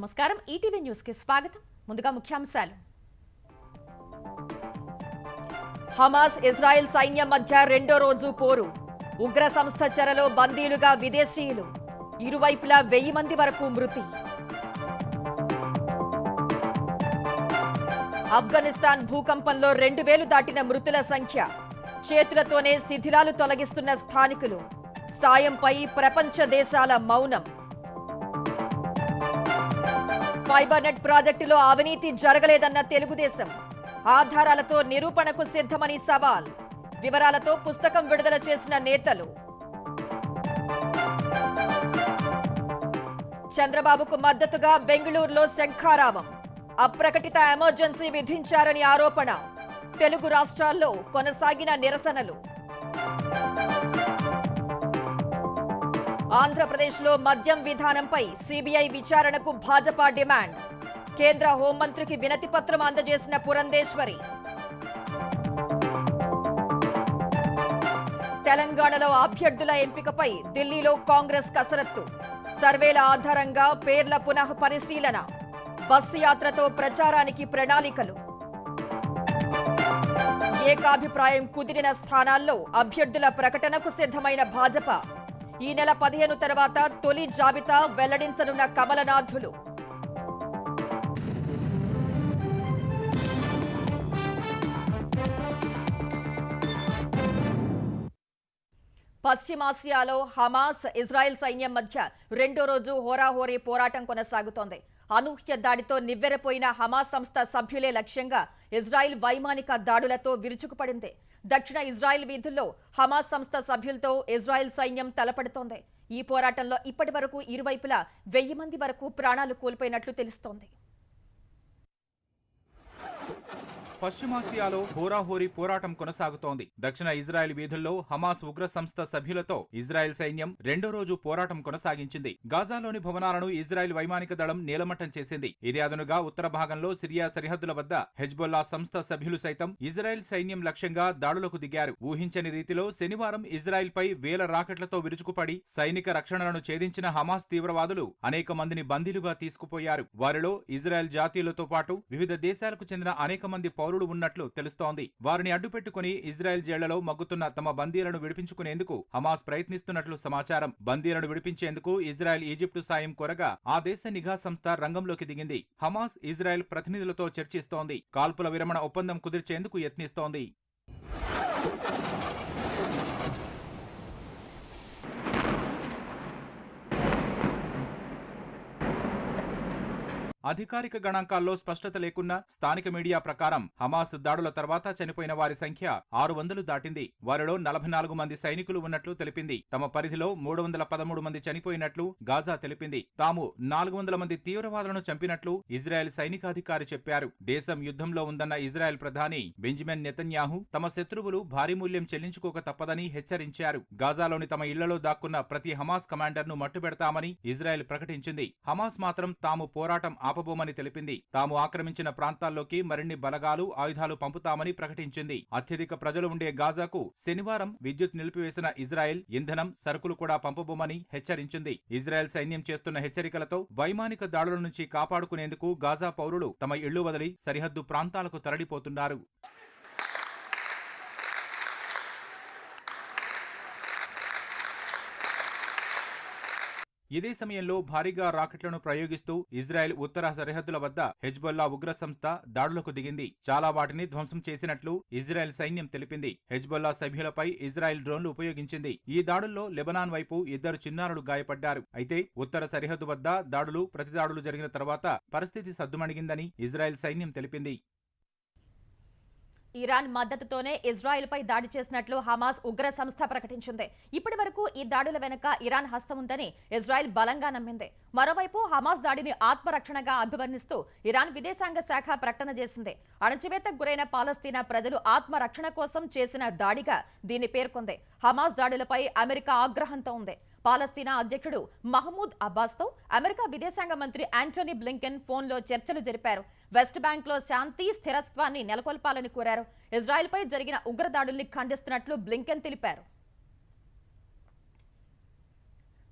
నమస్కారం ETV news కి స్వాగతం ముందుగా ముఖ్యాంశాలు హమాస్ ఇజ్రాయెల్ సైన్యం మధ్య రెండో రోజు పోరు ఉగ్ర సంస్థ చెరలో బందీలుగా విదేశీయులు ఇరువైపులా 1000 మంది వరకు మృతి ఆఫ్ఘనిస్తాన్ భూకంపంలో 2000 దాటిన మృతుల సంఖ్య చేతులతోనే శిథిలాలు తొలగిస్తున్న స్థానికులు సాయంపై ప్రపంచ దేశాల మౌనం ఫైబర్ నెట్ ప్రాజెక్టులో అవినీతి జరగలేదన్న తెలుగుదేశం ఆధారాలతో నిరూపణకు సిద్ధమని సవాల్ వివరాలతో పుస్తకం విడుదల చేసిన నేతలు చంద్రబాబుకు మద్దతుగా బెంగళూరులో శంఖారావం అప్రకటిత ఎమర్జెన్సీ విధించారని ఆరోపణ తెలుగు రాష్ట్రాల్లో కొనసాగిన నిరసనలు ఆంధ్రప్రదేశ్లో మద్యం విధానంపై సిబిఐ విచారణకు భాజపా డిమాండ్ కేంద్ర హోంమంత్రికి వినతి పత్రం అందజేసిన పురంధేశ్వరి తెలంగాణలో అభ్యర్థుల ఎంపికపై ఢిల్లీలో కాంగ్రెస్ కసరత్తు సర్వేల ఆధారంగా పేర్ల పునః పరిశీలన బస్సు యాత్రతో ప్రచారానికి ప్రణాళికలు ఏకాభిప్రాయం కుదిరిన స్థానాల్లో అభ్యర్థుల ప్రకటనకు సిద్ధమైన భాజపా ఈ నెల 15 తర్వాత తొలి జాబితా వెల్లడించనున్న కమలనాథులు పశ్చిమాసియాలో హమాస్ ఇజ్రాయెల్ సైన్యం మధ్య రెండో రోజు హోరాహోరీ పోరాటం కొనసాగుతోంది అనూహ్య దాడితో నివ్వెరపోయిన హమాస్ సంస్థ సభ్యులే లక్ష్యంగా ఇజ్రాయెల్ వైమానిక దాడులతో విరుచుకుపడింది దక్షిణ ఇజ్రాయెల్ వీధుల్లో హమాస్ సంస్థ సభ్యులతో ఇజ్రాయెల్ సైన్యం తలపడుతోంది ఈ పోరాటంలో ఇప్పటి వరకు ఇరువైపులా 1000 మంది వరకు ప్రాణాలు కోల్పోయినట్లు తెలుస్తోంది పశ్చిమాసియాలో హోరాహోరీ పోరాటం కొనసాగుతోంది దక్షిణ ఇజ్రాయెల్ వీధుల్లో హమాస్ ఉగ్ర సంస్థ సభ్యులతో ఇజ్రాయెల్ సైన్యం రెండో రోజు పోరాటం కొనసాగించింది గాజాలోని భవనాలను ఇజ్రాయెల్ వైమానిక దళం నీలమట్టం చేసింది ఇది అదనుగా ఉత్తర భాగంలో సిరియా సరిహద్దుల వద్ద హెజ్బొల్లా సంస్థ సభ్యులు సైతం ఇజ్రాయెల్ సైన్యం లక్ష్యంగా దాడులకు దిగారు ఊహించని రీతిలో శనివారం ఇజ్రాయెల్ పై వేల రాకెట్లతో విరుచుకుపడి సైనిక రక్షణలను ఛేదించిన హమాస్ తీవ్రవాదులు అనేక మందిని బందీలుగా తీసుకుపోయారు వారిలో ఇజ్రాయెల్ జాతీయులతో పాటు వివిధ దేశాలకు చెందిన అనేక మంది పౌరులు ఉన్నట్లు తెలుస్తోంది వారిని అడ్డుపెట్టుకుని ఇజ్రాయెల్ జైళ్లలో మగ్గుతున్న తమ బందీలను విడిపించుకునేందుకు హమాస్ ప్రయత్నిస్తున్నట్లు సమాచారం బందీలను విడిపించేందుకు ఇజ్రాయెల్ ఈజిప్టు సాయం కోరగా ఆ దేశ నిఘా సంస్థ రంగంలోకి దిగింది హమాస్ ఇజ్రాయెల్ ప్రతినిధులతో చర్చిస్తోంది కాల్పుల విరమణ ఒప్పందం కుదిర్చేందుకు యత్నిస్తోంది అధికారిక గణాంకాల్లో స్పష్టత లేకున్నా స్థానిక మీడియా ప్రకారం హమాస్ దాడుల తర్వాత చనిపోయిన వారి సంఖ్య 600 దాటింది వారిలో 44 మంది సైనికులు ఉన్నట్లు తెలిపింది తమ పరిధిలో 313 మంది చనిపోయినట్లు గాజా తెలిపింది తాము 400 మంది తీవ్రవాదులను చంపినట్లు ఇజ్రాయెల్ సైనికాధికారి చెప్పారు దేశం యుద్ధంలో ఉందన్న ఇజ్రాయెల్ ప్రధాని బెంజమిన్ నెతన్యాహు తమ శత్రువులు భారీ మూల్యం చెల్లించుకోక తప్పదని హెచ్చరించారు గాజాలోని తమ ఇళ్లలో దాక్కున్న ప్రతి హమాస్ కమాండర్ను మట్టుబెడతామని ఇజ్రాయెల్ ప్రకటించింది హమాస్ మాత్రం తాము పోరాటం ఆపబోమని తెలిపింది తాము ఆక్రమించిన ప్రాంతాల్లోకి మరిన్ని బలగాలు ఆయుధాలు పంపుతామని ప్రకటించింది అత్యధిక ప్రజలు ఉండే గాజాకు శనివారం విద్యుత్ నిలిపివేసిన ఇజ్రాయెల్ ఇంధనం సరుకులు కూడా పంపబోమని హెచ్చరించింది ఇజ్రాయెల్ సైన్యం చేస్తున్న హెచ్చరికలతో వైమానిక దాడుల నుంచి కాపాడుకునేందుకు గాజా పౌరులు తమ ఇళ్లు వదిలి సరిహద్దు ప్రాంతాలకు తరలిపోతున్నారు ఇదే సమయంలో భారీగా రాకెట్లను ప్రయోగిస్తూ ఇజ్రాయెల్ ఉత్తర సరిహద్దుల వద్ద హెజ్బొల్లా ఉగ్ర సంస్థ దాడులకు దిగింది చాలా వాటిని ధ్వంసం చేసినట్లు ఇజ్రాయెల్ సైన్యం తెలిపింది హెజ్బొల్లా సభ్యులపై ఇజ్రాయెల్ డ్రోన్లు ఉపయోగించింది ఈ దాడుల్లో లెబనాన్ వైపు 2 చిన్నారులు గాయపడ్డారు అయితే ఉత్తర సరిహద్దు వద్ద దాడులు ప్రతిదాడులు జరిగిన తర్వాత పరిస్థితి సద్దుమణిగిందని ఇజ్రాయెల్ సైన్యం తెలిపింది ఇరాన్ మద్దతుతోనే ఇజ్రాయెల్పై దాడి చేసినట్లు హమాస్ ఉగ్ర సంస్థ ప్రకటించింది ఇప్పటి వరకు ఈ దాడుల వెనుక ఇరాన్ హస్తం ఉందని ఇజ్రాయెల్ బలంగా నమ్మింది మరోవైపు హమాస్ దాడిని ఆత్మరక్షణగా అభివర్ణిస్తూ ఇరాన్ విదేశాంగ శాఖ ప్రకటన చేసింది అణచివేతకు గురైన పాలస్తీనా ప్రజలు ఆత్మరక్షణ కోసం చేసిన దాడిగా దీన్ని పేర్కొంది హమాస్ దాడులపై అమెరికా ఆగ్రహంతో ఉంది పాలస్తీనా అధ్యక్షుడు మహమూద్ అబ్బాస్తో అమెరికా విదేశాంగ మంత్రి యాంటోనీ బ్లింకెన్ ఫోన్లో చర్చలు జరిపారు వెస్ట్ బ్యాంక్లో శాంతి స్థిరత్వాన్ని నెలకొల్పాలని కోరారు ఇజ్రాయెల్పై జరిగిన ఉగ్రదాడుల్ని ఖండిస్తున్నట్లు బ్లింకెన్ తెలిపారు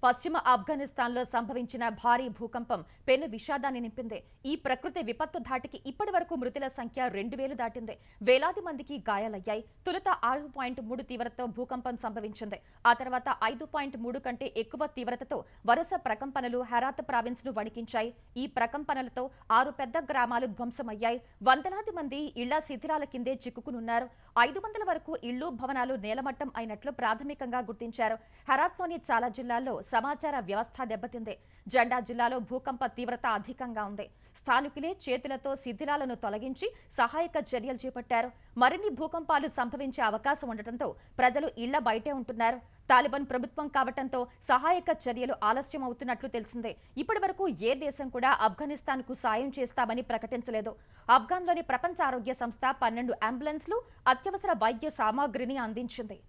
పశ్చిమ ఆఫ్ఘనిస్తాన్లో సంభవించిన భారీ భూకంపం పెను విషాదాన్ని నింపింది. ఈ ప్రకృతి విపత్తు ధాటికి ఇప్పటి వరకు మృతుల సంఖ్య 2000 దాటింది. వేలాది మందికి గాయాలయ్యాయి. తొలుత 6.3 తీవ్రతతో భూకంపం సంభవించింది. ఆ తర్వాత 5.3 కంటే ఎక్కువ తీవ్రతతో వరుస ప్రకంపనలు హెరాత్ ప్రావిన్స్ ను వణికించాయి. ఈ ప్రకంపనలతో 6 పెద్ద గ్రామాలు ధ్వంసమయ్యాయి. వందలాది మంది ఇళ్ల శిథిలాల కిందే చిక్కుకునున్నారు. 500 వరకు ఇళ్లు, భవనాలు నేలమట్టం అయినట్లు ప్రాథమికంగా గుర్తించారు. హెరాత్లోని చాలా జిల్లాల్లో సమాచార వ్యవస్థ దెబ్బతింది. జెండా జిల్లాలో భూకంప తీవ్రత అధికంగా ఉంది. స్థానికులే చేతులతో శిథిలాలను తొలగించి సహాయక చర్యలు చేపట్టారు. మరిన్ని భూకంపాలు సంభవించే అవకాశం ఉండటంతో ప్రజలు ఇళ్ల బయటే ఉంటున్నారు. తాలిబాన్ ప్రభుత్వం కావటంతో సహాయక చర్యలు ఆలస్యం అవుతున్నట్లు తెలిసిందే. ఇప్పటి వరకు ఏ దేశం కూడా ఆఫ్ఘనిస్తాన్కు సాయం చేస్తామని ప్రకటించలేదు. ఆఫ్ఘన్లోని ప్రపంచ ఆరోగ్య సంస్థ 12 అంబులెన్స్లు, అత్యవసర వైద్య సామాగ్రిని అందించింది.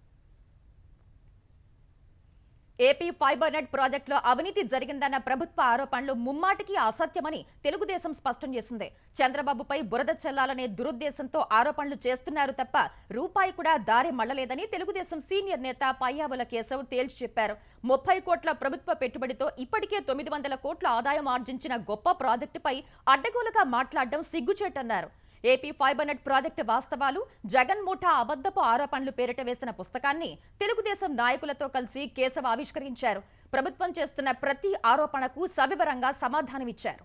ఏపీ ఫైబర్ నెట్ ప్రాజెక్టులో అవినీతి జరిగిందన్న ప్రభుత్వ ఆరోపణలు ముమ్మాటికి అసత్యమని తెలుగుదేశం స్పష్టం చేసింది. చంద్రబాబుపై బురద చల్లాలనే దురుద్దేశంతో ఆరోపణలు చేస్తున్నారు తప్ప రూపాయి కూడా దారి మళ్లలేదని తెలుగుదేశం సీనియర్ నేత పయ్యావుల కేశవ్ తేల్చి చెప్పారు. 30 కోట్ల ప్రభుత్వ పెట్టుబడితో ఇప్పటికే 900 కోట్ల ఆదాయం ఆర్జించిన గొప్ప ప్రాజెక్టుపై అడ్డగోలుగా మాట్లాడడం సిగ్గుచేటన్నారు. ఏపీ ఫైబర్ నెట్ ప్రాజెక్టు వాస్తవాలు, జగన్ ముఠా అబద్ధపు ఆరోపణలు పేరిట వేసిన పుస్తకాన్ని తెలుగుదేశం నాయకులతో కలిసి కేశవ్ ఆవిష్కరించారు. ప్రభుత్వం చేస్తున్న ప్రతి ఆరోపణకు సవివరంగా సమాధానమిచ్చారు.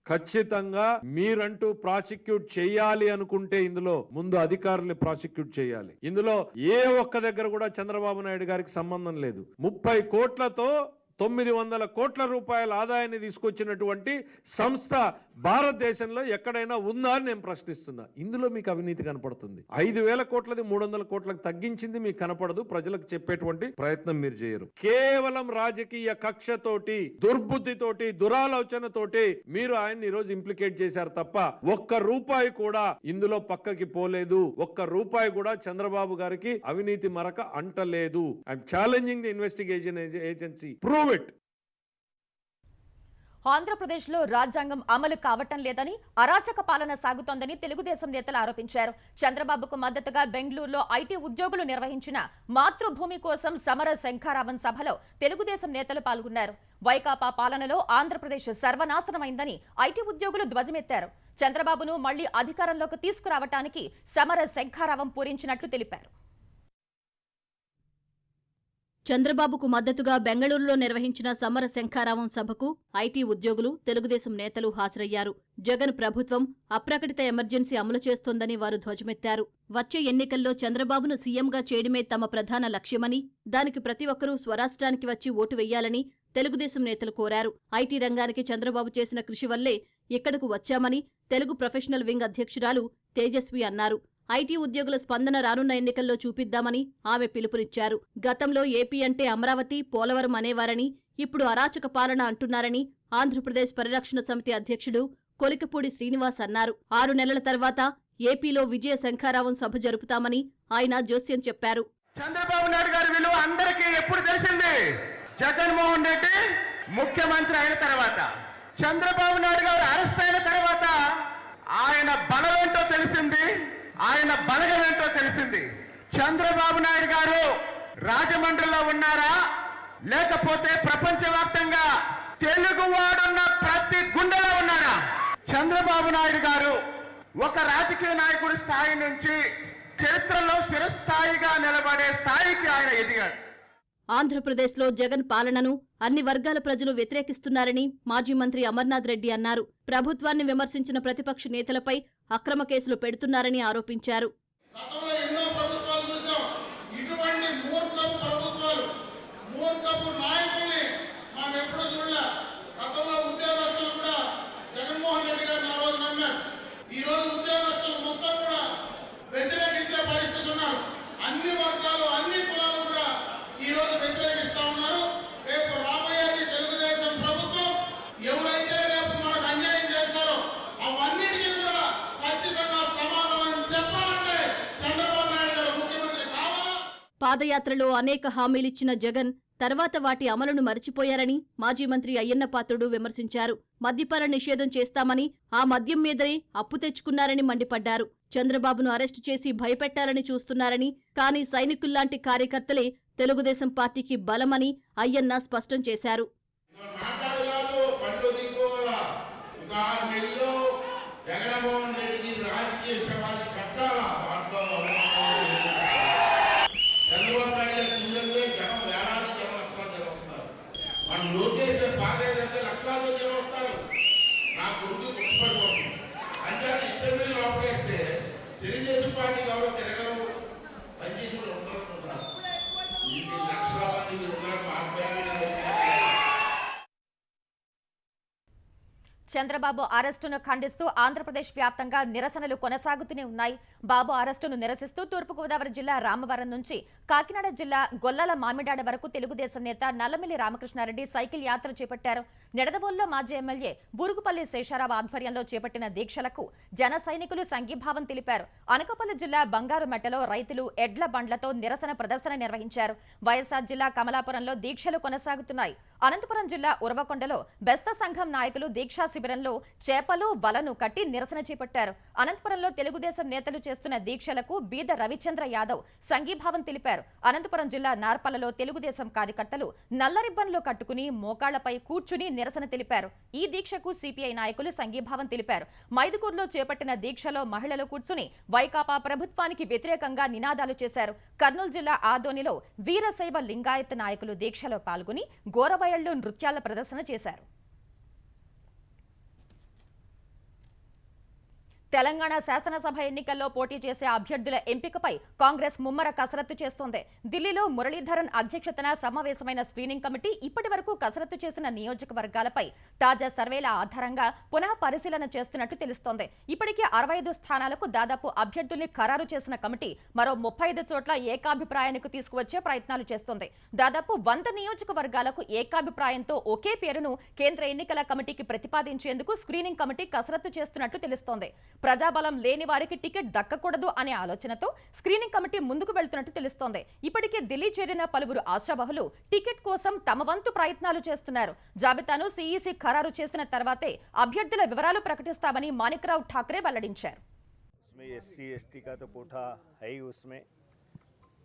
ఖచ్చితంగా మీరంటూ ప్రాసిక్యూట్ చేయాలి అనుకుంటే ఇందులో ముందు అధికారుల్ని ప్రాసిక్యూట్ చేయాలి. ఇందులో ఏ ఒక్క దగ్గర కూడా చంద్రబాబు నాయుడు గారికి సంబంధం లేదు. 30 కోట్లతో 900 కోట్ల రూపాయల ఆదాయాన్ని తీసుకొచ్చినటువంటి సంస్థ భారతదేశంలో ఎక్కడైనా ఉందా అని నేను ప్రశ్నిస్తున్నా. ఇందులో మీకు అవినీతి కనపడుతుంది. 5000 కోట్లది 300 కోట్లకు తగ్గించింది మీకు కనపడదు. ప్రజలకు చెప్పేటువంటి ప్రయత్నం మీరు చేయరు. కేవలం రాజకీయ కక్షతోటి, దుర్బుద్ధితోటి, దురాలోచనతోటి మీరు ఆయన్ని ఈరోజు ఇంప్లికేట్ చేశారు తప్ప ఒక్క రూపాయి కూడా ఇందులో పక్కకి పోలేదు. ఒక్క రూపాయి కూడా చంద్రబాబు గారికి అవినీతి మరక అంటలేదు. I'm challenging the investigation agency. Prove it. ఆంధ్రప్రదేశ్లో రాజ్యాంగం అమలు కావటం లేదని, అరాచక పాలన సాగుతోందని తెలుగుదేశం నేతలు ఆరోపించారు. చంద్రబాబుకు మద్దతుగా బెంగళూరులో ఐటీ ఉద్యోగులు నిర్వహించిన మాతృభూమి కోసం సమర శంఖారావం సభలో తెలుగుదేశం నేతలు పాల్గొన్నారు. వైకాపా పాలనలో ఆంధ్రప్రదేశ్ సర్వనాశనమైందని ఐటీ ఉద్యోగులు ధ్వజమెత్తారు. చంద్రబాబును మళ్లీ అధికారంలోకి తీసుకురావటానికి సమర శంఖారావం పూరించినట్లు తెలిపారు. చంద్రబాబుకు మద్దతుగా బెంగళూరులో నిర్వహించిన సమర శంఖారావం సభకు ఐటీ ఉద్యోగులు, తెలుగుదేశం నేతలు హాజరయ్యారు. జగన్ ప్రభుత్వం అప్రకటిత ఎమర్జెన్సీ అమలు చేస్తోందని వారు ధ్వజమెత్తారు. వచ్చే ఎన్నికల్లో చంద్రబాబును సీఎంగా చేయడమే తమ ప్రధాన లక్ష్యమని, దానికి ప్రతి ఒక్కరూ స్వరాష్ట్రానికి వచ్చి ఓటు వెయ్యాలని తెలుగుదేశం నేతలు కోరారు. ఐటీ రంగానికి చంద్రబాబు చేసిన కృషి వల్లే ఇక్కడకు వచ్చామని తెలుగు ప్రొఫెషనల్ వింగ్ అధ్యక్షురాలు తేజస్వి అన్నారు. ఐటీ ఉద్యోగుల స్పందన రానున్న ఎన్నికల్లో చూపిద్దామని ఆమె పిలుపునిచ్చారు. గతంలో ఏపీ అంటే అమరావతి, పోలవరం అనేవారని, ఇప్పుడు అరాచక పాలన అంటున్నారని ఆంధ్రప్రదేశ్ పరిరక్షణ సమితి అధ్యక్షుడు కొలికపూడి శ్రీనివాస్ అన్నారు. 6 నెలల తర్వాత ఏపీలో విజయ శంఖారావం సభ జరుపుతామని ఆయన జోస్యం చెప్పారు. చంద్రబాబు నాయుడు గారి విలువ అందరికీ ఎప్పుడు తెలిసింది? జగన్మోహన్ రెడ్డి ముఖ్యమంత్రి అయిన తర్వాత, చంద్రబాబు నాయుడు గారు అరెస్ట్ అయిన తర్వాత ఆయన బలం ఏంటో తెలిసింది, ఆయన బలగం ఏంటో తెలిసింది. చంద్రబాబు నాయుడు గారు రాజమండ్రిలో ఉన్నారా, లేకపోతే ప్రపంచవ్యాప్తంగా తెలుగువాడున్న ప్రతి గుండెలో ఉన్నారా? చంద్రబాబు నాయుడు గారు ఒక రాజకీయ నాయకుడి స్థాయి నుంచి చరిత్రలో చిరస్థాయిగా నిలబడే స్థాయికి ఆయన ఎదిగారు. ఆంధ్రప్రదేశ్లో జగన్ పాలనను అన్ని వర్గాల ప్రజలు వ్యతిరేకిస్తున్నారని మాజీ మంత్రి అమర్నాథ్ రెడ్డి అన్నారు. ప్రభుత్వాన్ని విమర్శించిన ప్రతిపక్ష నేతలపై అక్రమ కేసులు పెడుతున్నారని ఆరోపించారు. గతంలో ఎన్నో ప్రభుత్వాలు చూసాం. ఇటువంటి మూర్ఖపు ప్రభుత్వాలు, మూర్ఖపు నాయకుల్ని మనం ఎప్పుడు చూడలే. గతంలో ఉద్యోగస్తులు కూడా జగన్మోహన్ రెడ్డి గారిని ఆ రోజు నమ్మారు. ఈ రోజు ఉద్యోగస్తులు మొత్తం కూడా వ్యతిరేకించే పరిస్థితి ఉన్నారు. అన్ని వర్గాలు, అన్ని కులాలు కూడా ఈ రోజు వ్యతిరేకిస్తా ఉన్నారు. రేపు రాబోయేది తెలుగుదేశం ప్రభుత్వం. ఎవరైతే రేపు మనకు అన్యాయం చేశారో అవన్నిటికీ కూడా ఖచ్చితంగా సమాధానం చెప్పాలంటే చంద్రబాబు నాయుడు గారు ముఖ్యమంత్రి కావాలా? పాదయాత్రలో అనేక హామీలిచ్చిన జగన్ తర్వాత వాటి అమలును మరిచిపోయారని మాజీ మంత్రి అయ్యన్న పాత్రుడు విమర్శించారు. మద్యపాన నిషేధం చేస్తామని ఆ మద్యం మీదనే అప్పు తెచ్చుకున్నారని మండిపడ్డారు. చంద్రబాబును అరెస్టు చేసి భయపెట్టాలని చూస్తున్నారని, కానీ సైనికుల్లాంటి కార్యకర్తలే తెలుగుదేశం పార్టీకి బలమని అయ్యన్న స్పష్టం చేశారు. మాట్లాడగాదు పండ్లు దిక్కుకోవాలా. ఒక 6 నెలల్లో జగన్మోహన్ రెడ్డికి రాజకీయ సమాధి కట్టాలా. దాంట్లో చంద్రబాబు నాయుడు గారి పిల్లలే జనం, వేలాది జనం, లక్షల జనం వస్తారు. మనం లోకేష్ బాగైతే లక్షలాది జనం వస్తారు. నా కొడుకులు కష్టపడిపోతుంది. అంచేది ఇద్దరిని లోపలేస్తే తెలుగుదేశం పార్టీ ఎవరో తిరగరు, పనిచేసి కూడా ఉండరు. ఇది లక్షల మంది ఉన్నారు. చంద్రబాబు అరెస్టును ఖండిస్తూ ఆంధ్రప్రదేశ్ వ్యాప్తంగా నిరసనలు కొనసాగుతూనే ఉన్నాయి. బాబు అరెస్టును నిరసిస్తూ తూర్పుగోదావరి జిల్లా రామవరం నుంచి కాకినాడ జిల్లా గొల్లల మామిడాడ వరకు తెలుగుదేశం నేత నల్లమిల్లి రామకృష్ణారెడ్డి సైకిల్ యాత్ర చేపట్టారు. నిడదవోలులో మాజీ ఎమ్మెల్యే బూరుగుపల్లి శేషారావు ఆధ్వర్యంలో చేపట్టిన దీక్షలకు జన సైనికులు సంఘీభావం తెలిపారు. అనకాపల్లి జిల్లా బంగారుమెట్టలో రైతులు ఎడ్ల బండ్లతో నిరసన ప్రదర్శన నిర్వహించారు. వైఎస్ఆర్ జిల్లా కమలాపురంలో దీక్షలు కొనసాగుతున్నాయి. అనంతపురం జిల్లా ఉరవకొండలో బెస్త సంఘం నాయకులు దీక్షా శిబిరంలో చేపలు వలను కట్టి నిరసన చేపట్టారు. అనంతపురంలో తెలుగుదేశం నేతలు చేస్తున్న దీక్షలకు బీద రవిచంద్ర యాదవ్ సంఘీభావం తెలిపారు. అనంతపురం జిల్లా నార్పలలో తెలుగుదేశం కార్యకర్తలు నల్ల రిబ్బన్లు కట్టుకుని మోకాళ్లపై కూర్చుని నిరసన తెలిపారు. ఈ దీక్షకు సిపిఐ నాయకులు సంఘీభావం తెలిపారు. మైదుకూరులో చేపట్టిన దీక్షలో మహిళలు కూర్చుని వైకాపా ప్రభుత్వానికి వ్యతిరేకంగా నినాదాలు చేశారు. కర్నూలు జిల్లా ఆదోనిలో వీరశైవ లింగాయత్ నాయకులు దీక్షలో పాల్గొని గోరవయళ్లు నృత్యాల ప్రదర్శన చేశారు. తెలంగాణ శాసనసభ ఎన్నికల్లో పోటీ చేసే అభ్యర్థుల ఎంపికపై కాంగ్రెస్ ముమ్మర కసరత్తు చేస్తోంది. ఢిల్లీలో మురళీధరన్ అధ్యక్షతన సమావేశమైన స్క్రీనింగ్ కమిటీ ఇప్పటి వరకు కసరత్తు చేసిన నియోజకవర్గాలపై తాజా సర్వేల ఆధారంగా పునః పరిశీలన చేస్తున్నట్టు తెలుస్తోంది. ఇప్పటికే 65 స్థానాలకు దాదాపు అభ్యర్థుల్ని ఖరారు చేసిన కమిటీ మరో 35 చోట్ల ఏకాభిప్రాయానికి తీసుకువచ్చే ప్రయత్నాలు చేస్తోంది. దాదాపు 100 నియోజకవర్గాలకు ఏకాభిప్రాయంతో ఒకే పేరును కేంద్ర ఎన్నికల కమిటీకి ప్రతిపాదించేందుకు స్క్రీనింగ్ కమిటీ కసరత్తు చేస్తున్నట్టు తెలుస్తోంది. ప్రజాబలం లేని వారికి టికెట్ దక్కకూడదు అనే ఆలోచనతో స్క్రీనింగ్ కమిటీ ముందుకు వెళ్తున్నట్టు తెలుస్తోంది. ఇప్పటికే ఢిల్లీ చేరిన పలువురు ఆశావహులు టికెట్ కోసం తమ వంతు ప్రయత్నాలు చేస్తున్నారు. జాబితాను సిఈసి ఖరారు చేసిన తర్వాతే అభ్యర్థుల వివరాలు ప్రకటిస్తామని మాణిక్రావు ఠాక్రే వెల్లడించారు. SC ST का तो कोटा है ही उसमें,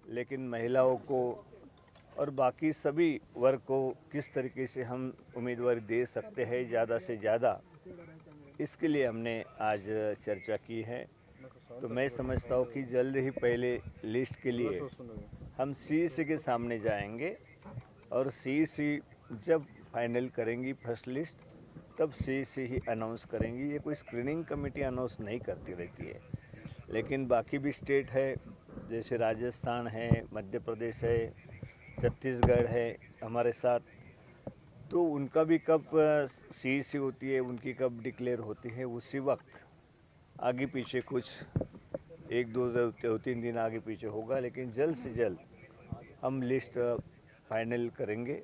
लेकिन महिलाओं को और बाकी सभी वर्ग को किस तरीके से हम उम्मीदवारी दे सकते हैं ज़्यादा से ज़्यादा, इसके लिए हमने आज चर्चा की है. तो मैं समझता हूँ कि जल्द ही पहले लिस्ट के लिए हम CEC के सामने जाएंगे और CEC जब फाइनल करेंगी फर्स्ट लिस्ट तब CEC ही अनाउंस करेंगी. ये कोई स्क्रीनिंग कमेटी अनाउंस नहीं करती रहती है, लेकिन बाकी भी स्टेट है जैसे राजस्थान है, मध्य प्रदेश है, छत्तीसगढ़ है हमारे साथ, तो उनका भी कब CEC होती है, उनकी कब डिक्लेयर होती है, उसी वक्त आगे पीछे कुछ 1-2-3 दिन आगे पीछे होगा, लेकिन जल्द से जल्द हम लिस्ट फाइनल करेंगे,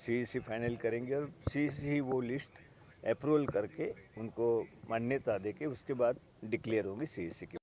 CEC फाइनल करेंगे और CEC ही वो लिस्ट अप्रूवल करके उनको मान्यता देके उसके बाद डिक्लेयर होगी CEC की.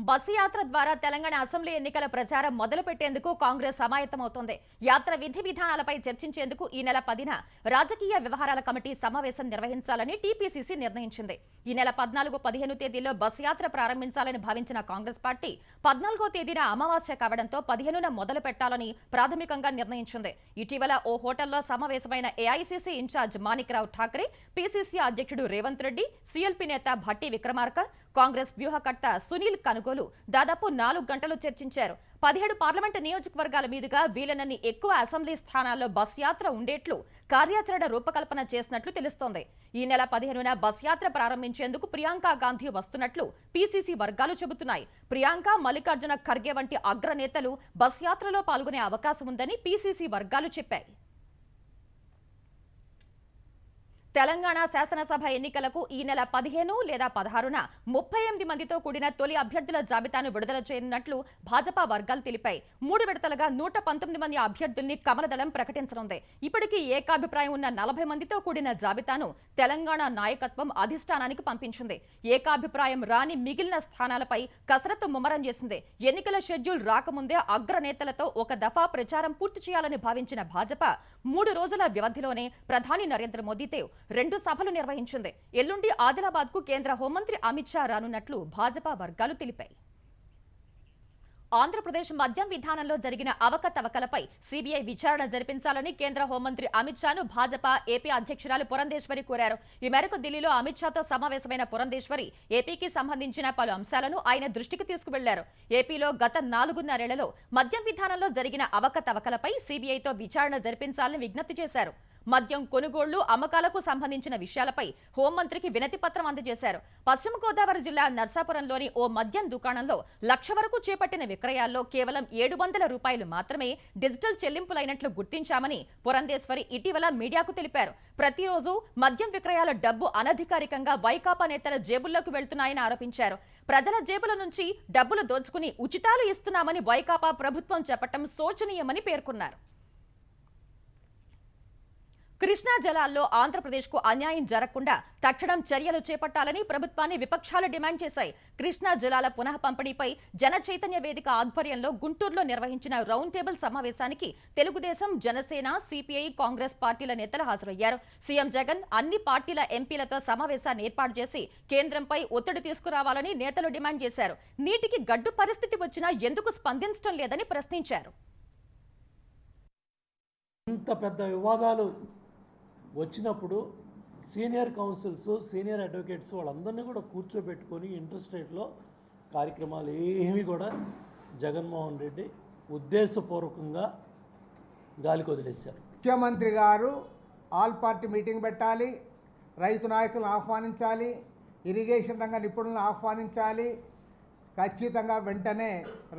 బస్సు యాత్ర ద్వారా తెలంగాణ అసెంబ్లీ ఎన్నికల ప్రచారం మొదలు పెట్టేందుకు కాంగ్రెస్ సమాయత్తమవుతోంది. యాత్ర విధి విధానాలపై చర్చించేందుకు ఈ నెల 10న రాజకీయ వ్యవహారాల కమిటీ సమావేశం నిర్వహించాలని టీపీసీసీ నిర్ణయించింది. ఈ నెల 14, 15 తేదీల్లో బస్సు యాత్ర ప్రారంభించాలని భావించిన కాంగ్రెస్ పార్టీ 14వ తేదీన అమావాస్య కావడంతో 15న మొదలు పెట్టాలని ప్రాథమికంగా నిర్ణయించింది. ఇటీవల ఓ హోటల్లో సమావేశమైన AICC incharge Manikrao Thackeray, PCC అధ్యక్షుడు రేవంత్ రెడ్డి, సీఎల్పీ నేత భట్టి విక్రమార్క, కాంగ్రెస్ వ్యూహకర్త సునీల్ కనుగోలు దాదాపు 4 గంటలు చర్చించారు. 17 పార్లమెంటు నియోజకవర్గాల మీదుగా వీలనన్ని ఎక్కువ అసెంబ్లీ స్థానాల్లో బస్ యాత్ర ఉండేట్లు కార్యాచరణ రూపకల్పన చేసినట్లు తెలుస్తోంది. ఈ నెల 15న బస్ యాత్ర ప్రారంభించేందుకు ప్రియాంక గాంధీ వస్తున్నట్లు పీసీసీ వర్గాలు చెబుతున్నాయి. ప్రియాంక, మల్లికార్జున ఖర్గే వంటి అగ్రనేతలు బస్ యాత్రలో పాల్గొనే అవకాశం ఉందని పీసీసీ వర్గాలు చెప్పాయి. తెలంగాణ శాసనసభ ఎన్నికలకు ఈ నెల 15 లేదా 16న 38 మందితో కూడిన తొలి అభ్యర్థుల జాబితాను విడుదల చేయనున్నట్లు భాజపా వర్గాలు తెలిపాయి. 3 విడతలుగా 119 మంది అభ్యర్థుల్ని కమలదళం ప్రకటించనుంది. ఇప్పటికీ ఏకాభిప్రాయం ఉన్న 40 మందితో కూడిన జాబితాను తెలంగాణ నాయకత్వం అధిష్టానానికి పంపించింది. ఏకాభిప్రాయం రాని మిగిలిన స్థానాలపై కసరత్తు ముమ్మరం చేసింది. ఎన్నికల షెడ్యూల్ రాకముందే అగ్రనేతలతో ఒక దఫా ప్రచారం పూర్తి చేయాలని భావించిన భాజపా 3 రోజుల వ్యవధిలోనే ప్రధాని నరేంద్ర మోదీతో 2 సభలు నిర్వహించింది. ఎల్లుండి ఆదిలాబాద్కు కేంద్ర హోంమంత్రి అమిత్ షా రానున్నట్లు భాజపా వర్గాలు తెలిపాయి. ఆంధ్రప్రదేశ్ మద్యం విధానంలో జరిగిన అవకతవకలపై సీబీఐ విచారణ జరిపించాలని కేంద్ర హోంమంత్రి అమిత్ షాను భాజపా ఏపీ అధ్యక్షురాలు పురంధేశ్వరి కోరారు. ఈ మేరకు ఢిల్లీలో అమిత్ షాతో సమావేశమైన పురంధేశ్వరి ఏపీకి సంబంధించిన పలు అంశాలను ఆయన దృష్టికి తీసుకువెళ్లారు. ఏపీలో గత 4.5 మద్యం విధానంలో జరిగిన అవకతవకలపై సీబీఐతో విచారణ జరిపించాలని విజ్ఞప్తి చేశారు. మద్యం కొనుగోళ్లు అమ్మకాలకు సంబంధించిన విషయాలపై హోంమంత్రికి వినతి పత్రం అందజేశారు. పశ్చిమ గోదావరి జిల్లా నర్సాపురంలోని ఓ మద్యం దుకాణంలో 1,00,000 వరకు చేపట్టిన విక్రయాల్లో కేవలం 700 రూపాయలు మాత్రమే డిజిటల్ చెల్లింపులైనట్లు గుర్తించామని పురంధేశ్వరి ఇటీవల మీడియాకు తెలిపారు. ప్రతిరోజు మద్యం విక్రయాల డబ్బు అనధికారికంగా వైకాపా నేతల జేబుల్లోకి వెళ్తున్నాయని ఆరోపించారు. ప్రజల జేబుల నుంచి డబ్బులు దోచుకుని ఉచితాలు ఇస్తున్నామని వైకాపా ప్రభుత్వం చెప్పటం శోచనీయమని పేర్కొన్నారు. కృష్ణా జలాల్లో ఆంధ్రప్రదేశ్కు అన్యాయం జరగకుండా తక్షణం చర్యలు చేపట్టాలని ప్రభుత్వాన్ని విపక్షాలు డిమాండ్ చేశాయి. కృష్ణా జలాల పునః పంపిణీపై జన చైతన్య వేదిక ఆధ్వర్యంలో గుంటూరులో నిర్వహించిన రౌండ్ టేబుల్ సమావేశానికి తెలుగుదేశం, జనసేన, సిపిఐ, కాంగ్రెస్ పార్టీల నేతలు హాజరయ్యారు. సీఎం జగన్ అన్ని పార్టీల ఎంపీలతో సమావేశాన్ని ఏర్పాటు చేసి కేంద్రంపై ఒత్తిడి తీసుకురావాలని నేతలు డిమాండ్ చేశారు. నీటికి గడ్డు పరిస్థితి వచ్చినా ఎందుకు స్పందించడం లేదని ప్రశ్నించారు. ఇంత పెద్ద వివాదాలు వచ్చినప్పుడు సీనియర్ కౌన్సిల్స్, సీనియర్ అడ్వకేట్స్ వాళ్ళందరినీ కూడా కూర్చోబెట్టుకొని ఇంట్రెస్ట్ రేట్లో కార్యక్రమాలు ఏమీ కూడా జగన్మోహన్ రెడ్డి ఉద్దేశపూర్వకంగా గాలికి వదిలేశారు. ముఖ్యమంత్రి గారు ఆల్ పార్టీ మీటింగ్ పెట్టాలి, రైతు నాయకులను ఆహ్వానించాలి, ఇరిగేషన్ రంగ నిపుణులను ఆహ్వానించాలి. ఖచ్చితంగా వెంటనే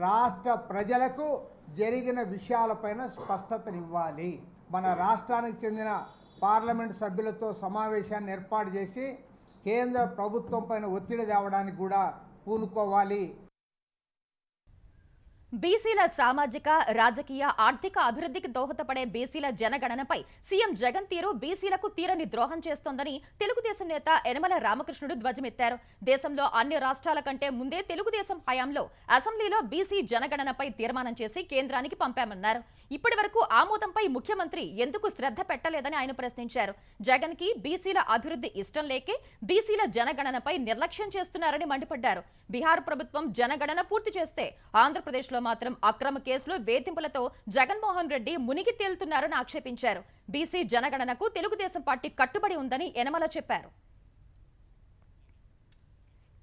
రాష్ట్ర ప్రజలకు జరిగిన విషయాలపైన స్పష్టతనివ్వాలి. మన రాష్ట్రానికి చెందిన పార్లమెంటు సభ్యులతో సమావేశాన్ని ఏర్పాటు చేసి కేంద్ర ప్రభుత్వం పైన ఒత్తిడి తేవడానికి కూడా పూనుకోవాలి. బీసీల సామాజిక, రాజకీయ, ఆర్థిక అభివృద్ధికి దోహదపడే బీసీల జనగణనపై సీఎం జగన్ తీరు బీసీలకు తీరని ద్రోహం చేస్తోందని తెలుగుదేశం నేత యనమల రామకృష్ణుడు ధ్వజమెత్తారు. దేశంలో అన్ని రాష్ట్రాల కంటే ముందే తెలుగుదేశం హయాంలో అసెంబ్లీలో బీసీ జనగణనపై తీర్మానం చేసి కేంద్రానికి పంపామన్నారు. ఇప్పటి వరకు ఆమోదంపై ముఖ్యమంత్రి ఎందుకు శ్రద్ధ పెట్టలేదని ఆయన ప్రశ్నించారు. జగన్ కి బీసీల అభివృద్ధి ఇష్టం లేకే బీసీల జనగణనపై నిర్లక్ష్యం చేస్తున్నారని మండిపడ్డారు. బీహార్ ప్రభుత్వం జనగణన పూర్తి చేస్తే ఆంధ్రప్రదేశ్లో మాత్రం అక్రమ కేసులు, వేధింపులతో జగన్మోహన్ రెడ్డి మునిగి తేలుతున్నారని ఆక్షేపించారు. బీసీ జనగణనకు తెలుగుదేశం పార్టీ కట్టుబడి ఉందని యనమల చెప్పారు.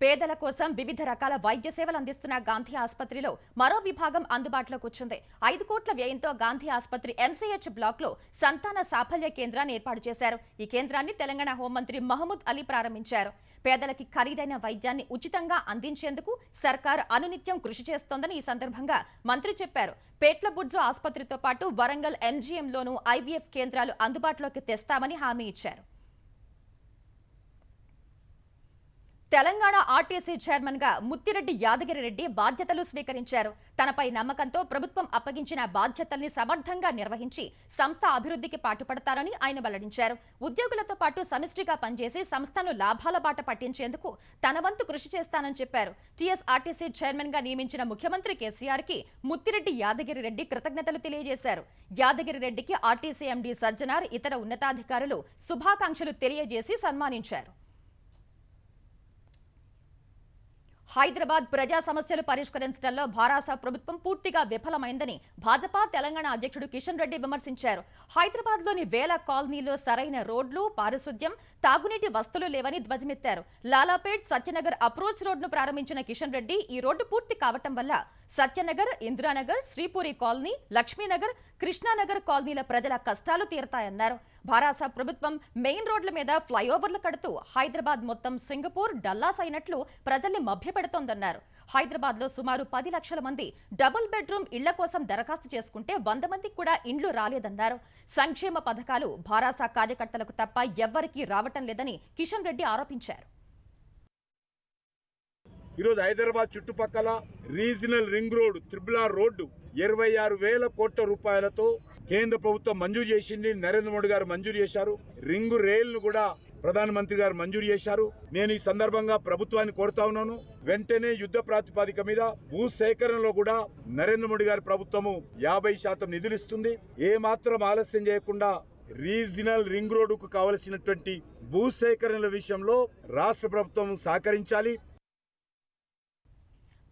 పేదల కోసం వివిధ రకాల వైద్య సేవలు అందిస్తున్న గాంధీ ఆసుపత్రిలో మరో విభాగం అందుబాటులోకి వచ్చింది. 5 కోట్ల వ్యయంతో గాంధీ ఆసుపత్రి ఎంసీహెచ్ బ్లాక్ లో సంతాన సాఫల్య కేంద్రాన్ని ఏర్పాటు చేశారు. ఈ కేంద్రాన్ని తెలంగాణ హోంమంత్రి మహమూద్ అలీ ప్రారంభించారు. పేదలకి ఖరీదైన వైద్యాన్ని ఉచితంగా అందించేందుకు సర్కార్ అనునిత్యం కృషి చేస్తోందని ఈ సందర్భంగా మంత్రి చెప్పారు. పేట్ల బుర్జు ఆసుపత్రితో పాటు వరంగల్ ఎంజీఎంలోనూ ఐవీఎఫ్ కేంద్రాలు అందుబాటులోకి తెస్తామని హామీ ఇచ్చారు. తెలంగాణ ఆర్టీసీ చైర్మన్ గా ముత్తిరెడ్డి యాదగిరి రెడ్డి బాధ్యతలు స్వీకరించారు. తనపై నమ్మకంతో ప్రభుత్వం అప్పగించిన బాధ్యతల్ని సమర్థంగా నిర్వహించి సంస్థ అభివృద్ధికి పాటుపడతారని ఆయన వెల్లడించారు. ఉద్యోగులతో పాటు సమిష్టిగా పనిచేసి సంస్థను లాభాల బాట పట్టించేందుకు తన వంతు కృషి చేస్తానని చెప్పారు. టీఎస్ఆర్టీసీ చైర్మన్ గా నియమించిన ముఖ్యమంత్రి కేసీఆర్ కి ముత్తిరెడ్డి యాదగిరి రెడ్డి కృతజ్ఞతలు తెలియజేశారు. యాదగిరి రెడ్డికి ఆర్టీసీ ఎండీ సజ్జనార్, ఇతర ఉన్నతాధికారులు శుభాకాంక్షలు తెలియజేసి సన్మానించారు. హైదరాబాద్ ప్రజా సమస్యలు పరిష్కరించడంలో భారాస ప్రభుత్వం పూర్తిగా విఫలమైందని భాజపా తెలంగాణ అధ్యక్షుడు కిషన్ రెడ్డి విమర్శించారు. హైదరాబాద్ లోని వేల కాలనీలో సరైన రోడ్లు, పారిశుద్ధ్యం, తాగునీటి వస్తువులు లేవని ధ్వజమెత్తారు. లాలాపేట్, సత్యనగర్ అప్రోచ్ రోడ్ను ప్రారంభించిన కిషన్ రెడ్డి ఈ రోడ్డు పూర్తి కావటం వల్ల సత్యనగర్, ఇందిరానగర్, శ్రీపురి కాలనీ, లక్ష్మీనగర్, కృష్ణానగర్ కాలనీల ప్రజల కష్టాలు తీరతాయన్నారు. భారాస ప్రభుత్వం మెయిన్ రోడ్ల మీద ఫ్లైఓవర్లు కడుతూ హైదరాబాద్ మొత్తం సింగపూర్, డల్లాస్ అయినట్లు ప్రజల్ని మభ్యపెడుతోందన్నారు. హైదరాబాద్ లో సుమారు 10 లక్షల మంది డబుల్ బెడ్రూమ్ ఇళ్ల కోసం దరఖాస్తు చేసుకుంటే 100 మందికి కూడా ఇండ్లు రాలేదన్నారు. సంక్షేమ పథకాలు భారాస కార్యకర్తలకు తప్ప ఎవ్వరికీ రావటం లేదని కిషన్ రెడ్డి ఆరోపించారు. ఈరోజు హైదరాబాద్ చుట్టుపక్కల regional ring road, triple road 26,000 కోట్ల రూపాయలతో కేంద్ర ప్రభుత్వం మంజూరు చేసింది. నరేంద్ర మోడీ గారు మంజూరు చేశారు. రింగు రైలును కూడా ప్రధానమంత్రి గారు మంజూరు చేశారు. నేను ఈ సందర్భంగా ప్రభుత్వాన్ని కోరుతా ఉన్నాను, వెంటనే యుద్ధ ప్రాతిపదిక మీద భూ సేకరణలో కూడా నరేంద్ర మోడీ గారి ప్రభుత్వము 50% నిధులు ఇస్తుంది. ఏ మాత్రం ఆలస్యం చేయకుండా రీజనల్ రింగ్ రోడ్డుకు కావలసినటువంటి భూ సేకరణల విషయంలో రాష్ట్ర ప్రభుత్వం సహకరించాలి.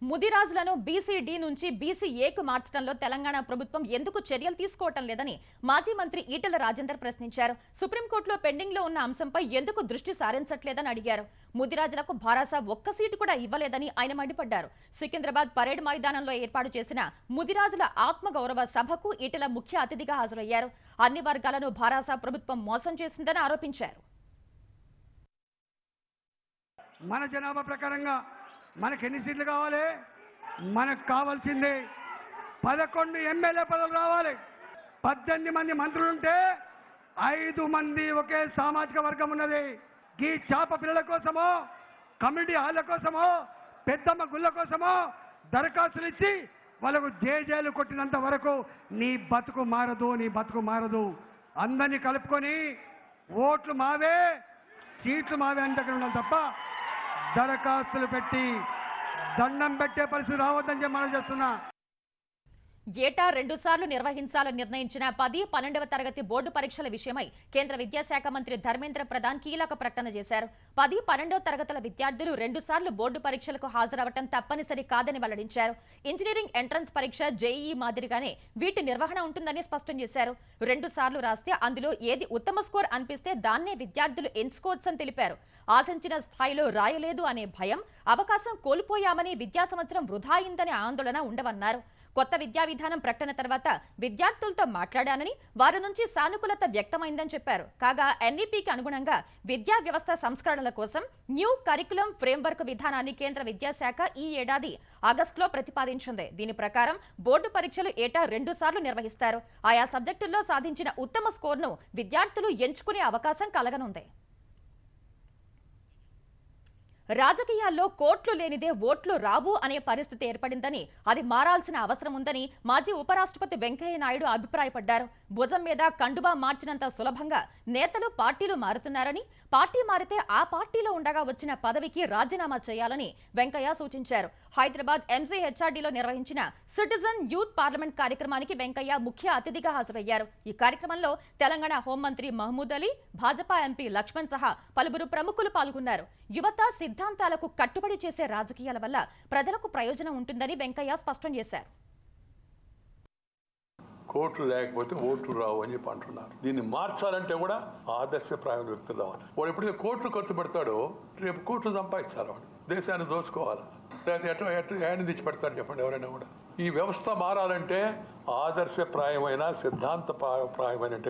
ముదిరాజులను బీసీ-డి నుంచి బీసీ-ఏకు మార్చడంలో తెలంగాణ ప్రభుత్వం ఎందుకు చర్యలు తీసుకోవటం లేదని మాజీ మంత్రి ఈటెల రాజేందర్ ప్రశ్నించారు. సుప్రీంకోర్టులో పెండింగ్ లో ఉన్న అంశంపై ఎందుకు దృష్టి సారించట్లేదని అడిగారు. ముదిరాజులకు భరాసా ఒక్క సీటు కూడా ఇవ్వలేదని ఆయన మండిపడ్డారు. సికింద్రాబాద్ పరేడ్ మైదానంలో ఏర్పాటు చేసిన ముదిరాజుల ఆత్మగౌరవ సభకు ఈటెల ముఖ్య అతిథిగా హాజరయ్యారు. అన్ని వర్గాలను భరాసా ప్రభుత్వం మోసం చేసిందని ఆరోపించారు. మన జనాభా ప్రకారంగా మనకు ఎన్ని సీట్లు కావాలి? మనకు కావాల్సింది 11 ఎమ్మెల్యే పదవులు రావాలి. 18 మంది మంత్రులుంటే 5 మంది ఒకే సామాజిక వర్గం ఉన్నది. ఈ చేప పిల్లల కోసమో, కమ్యూనిటీ హాళ్ళ కోసమో, పెద్దమ్మ గుళ్ళ కోసమో దరఖాస్తులు ఇచ్చి వాళ్ళకు జేజేలు కొట్టినంత వరకు నీ బతుకు మారదు. అందరినీ కలుపుకొని ఓట్లు మావే, సీట్లు మావే అని దగ్గర ఉన్నాం తప్ప దరఖాస్తులు పెట్టి దండం పెట్టే పరిస్థితి రావద్దని చెప్పి మనం చేస్తున్నా. ఏటా 2 సార్లు నిర్వహించాలని నిర్ణయించిన 10, 12వ తరగతి బోర్డు పరీక్షల విషయమై కేంద్ర విద్యాశాఖ మంత్రి ధర్మేంద్ర ప్రధాన్ కీలక ప్రకటన చేశారు. 10, 12వ తరగతుల విద్యార్థులు 2 సార్లు బోర్డు పరీక్షలకు హాజరవటం తప్పనిసరి కాదని వెల్లడించారు. ఇంజనీరింగ్ ఎంట్రన్స్ పరీక్ష జేఈఈ మాదిరిగానే వీటి నిర్వహణ ఉంటుందని స్పష్టం చేశారు. 2 సార్లు రాస్తే అందులో ఏది ఉత్తమ స్కోర్ అనిపిస్తే దాన్నే విద్యార్థులు ఎంచుకోవచ్చని తెలిపారు. ఆశించిన స్థాయిలో రాయలేదు అనే భయం, అవకాశం కోల్పోయామని విద్యా సంవత్సరం వృధా అయిందనే ఆందోళన ఉండవన్నారు. కొత్త విద్యా విధానం ప్రకటన తర్వాత విద్యార్థులతో మాట్లాడానని, వారి నుంచి సానుకూలత వ్యక్తమైందని చెప్పారు. కాగా ఎన్ఈపీకి అనుగుణంగా విద్యా వ్యవస్థ సంస్కరణల కోసం న్యూ కరికులం ఫ్రేమ్వర్క్ విధానాన్ని కేంద్ర విద్యాశాఖ ఈ ఏడాది ఆగస్టులో ప్రతిపాదించింది. దీని ప్రకారం బోర్డు పరీక్షలు ఏటా 2 సార్లు నిర్వహిస్తారు. ఆయా సబ్జెక్టుల్లో సాధించిన ఉత్తమ స్కోర్ను విద్యార్థులు ఎంచుకునే అవకాశం కలగనుంది. రాజకీయాల్లో కోట్లు లేనిదే ఓట్లు రావు అనే పరిస్థితి ఏర్పడిందని, అది మారాల్సిన అవసరం ఉందని మాజీ ఉపరాష్ట్రపతి వెంకయ్య నాయుడు అభిప్రాయపడ్డారు. భుజం మీద కండువా మార్చినంత సులభంగా నేతలు పార్టీలు మారుతున్నారని, పార్టీ మారితే ఆ పార్టీలో ఉండగా వచ్చిన పదవికి రాజీనామా చేయాలని వెంకయ్య సూచించారు. హైదరాబాద్ ఎంసీహెచ్ఆర్డీలో నిర్వహించిన సిటిజన్ యూత్ పార్లమెంట్ కార్యక్రమానికి వెంకయ్య ముఖ్య అతిథిగా హాజరయ్యారు. ఈ కార్యక్రమంలో తెలంగాణ హోంమంత్రి మహమూద్ అలీ, భాజపా ఎంపీ లక్ష్మణ్ సహా పలువురు ప్రముఖులు పాల్గొన్నారు. యువత సిద్ధాంతాలకు కట్టుబడి చేసే రాజకీయాల వల్ల ప్రజలకు ప్రయోజనం ఉంటుందని వెంకయ్య స్పష్టం చేశారు. కోట్లు లేకపోతే ఓట్లు రావు అని చెప్పి అంటున్నారు. దీన్ని మార్చాలంటే కూడా ఆదర్శప్రాయం వ్యక్తులు రావాలి. వాడు ఎప్పుడైతే కోట్లు ఖర్చు పెడతాడో రేపు కోట్లు సంపాదించాలి. వాడు దేశాన్ని దోచుకోవాలి, లేకపోతే ఎటు తెచ్చి పెడతాడు చెప్పండి ఎవరైనా కూడా. ఈ వ్యవస్థ మారాలంటే ఆదర్శప్రాయమైన సిద్ధాంతప్రాయమైన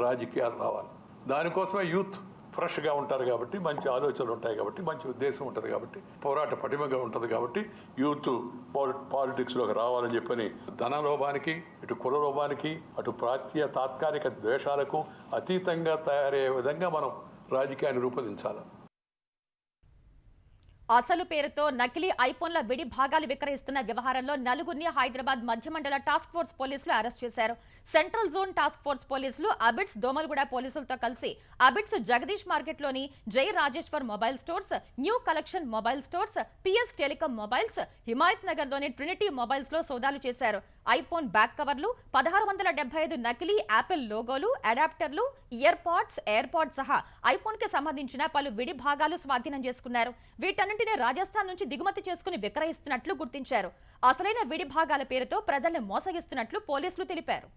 రాజకీయాలు రావాలి. దానికోసమే యూత్ ఫ్రెష్గా ఉంటారు కాబట్టి, మంచి ఆలోచనలు ఉంటాయి కాబట్టి, మంచి ఉద్దేశం ఉంటుంది కాబట్టి, పోరాట పటిమగా ఉంటుంది కాబట్టి యూత్ పాలిటిక్స్లోకి రావాలని చెప్పని ధన లోభానికి, ఇటు కుల లోభానికి, అటు ప్రాంతీయ తాత్కాలిక ద్వేషాలకు అతీతంగా తయారయ్యే విధంగా మనం రాజకీయాన్ని రూపొందించాలి. అసలు పేరుతో నకిలీ ఐఫోన్ల విడి భాగాలు విక్రయిస్తున్న వ్యవహారంలో నలుగురిని హైదరాబాద్ మధ్యమండల టాస్క్ ఫోర్స్ పోలీసులు అరెస్ట్ చేశారు. సెంట్రల్ జోన్ టాస్క్ ఫోర్స్ పోలీసులు అబిడ్స్ దోమలగూడ పోలీసులతో కలిసి అబిడ్స్ జగదీష్ మార్కెట్లోని జై Rajeshwar mobile stores, new collection mobile stores, PS telecom mobiles, Himayat Nagar లోని ట్రినిటీ మొబైల్స్ లో సోదాలు చేశారు. ఐఫోన్ బ్యాక్ కవర్లు, 1675 నకిలీ యాపిల్ లోగోలు, అడాప్టర్లు, ఇయర్ పాడ్స్, ఎయిర్ పాడ్స్ సహా ఐఫోన్ కి సంబంధించిన పలు విడి భాగాలు స్వాధీనం చేసుకున్నారు. వీటన్నింటినీ రాజస్థాన్ నుంచి దిగుమతి చేసుకుని విక్రయిస్తున్నట్లు గుర్తించారు. అసలైన విడి భాగాల పేరుతో ప్రజల్ని మోసగిస్తున్నట్లు పోలీసులు తెలిపారు.